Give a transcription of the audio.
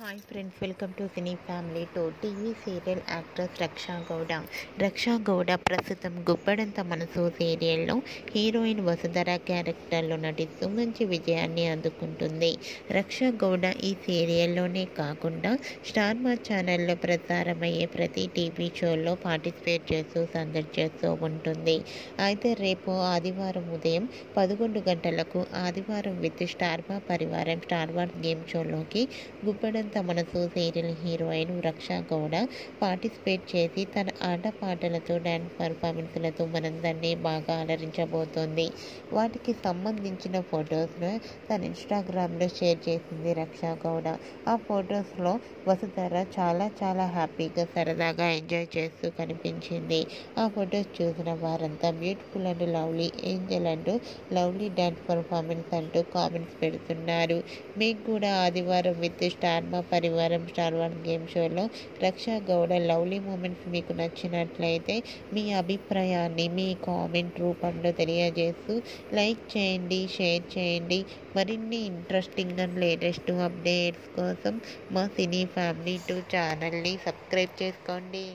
Hi friends, welcome to cine family two. TV serial actress Raksha Gowda. Raksha Gowda ప్రస్తుతం గుప్పడంత మనసు సీరియల్లో హీరోయిన్ వసుధర క్యారెక్టర్లో నటిస్తూ మంచి విజయాన్ని అందుకుంటుంది. రక్షా గౌడ ఈ సీరియల్లోనే కాకుండా స్టార్ మా ఛానల్లో ప్రసారమయ్యే ప్రతి టీవీ షోలో పార్టిసిపేట్ చేస్తూ సందడి చేస్తూ ఉంటుంది. అయితే రేపు ఆదివారం ఉదయం 11 గంటలకు ఆదివారం విత్ స్టార్ మా పరివారం స్టార్ వార్స్ గేమ్ షోలోకి గుప్పడంత మనసు సీరియల్ హీరోయిన్ రక్షా గౌడ పార్టిసిపేట్ చేసి తన ఆటపాటలతో డ్యాన్స్ పర్ఫార్మెన్స్లతో మనందరినీ బాగా అలరించబోతోంది. వాటికి సంబంధించిన ఫొటోస్ను తన ఇన్స్టాగ్రామ్లో షేర్ చేసింది రక్షా గౌడ. ఆ ఫొటోస్లో వసుధర చాలా హ్యాపీగా సరదాగా ఎంజాయ్ చేస్తూ కనిపించింది. ఆ ఫొటోస్ చూసిన వారంతా బ్యూటిఫుల్ అండ్ లవ్లీ ఏంజల్ అంటూ లవ్లీ డ్యాన్స్ పర్ఫార్మెన్స్ అంటూ కామెంట్స్ పెడుతున్నారు. మీకు కూడా ఆదివారం విత్ స్టార్ మా పరివారం స్టార్ వార్స్ గేమ్ షోలో రక్షా గౌడ లవ్లీ మూమెంట్స్ మీకు నచ్చినట్లయితే మీ అభిప్రాయాన్ని మీ కామెంట్ రూపంలో తెలియజేస్తూ లైక్ చేయండి, షేర్ చేయండి. మరిన్ని ఇంట్రెస్టింగ్ అండ్ లేటెస్ట్ అప్డేట్స్ కోసం మా సినీ ఫ్యామిలీ 2 ఛానల్ని సబ్స్క్రైబ్ చేసుకోండి.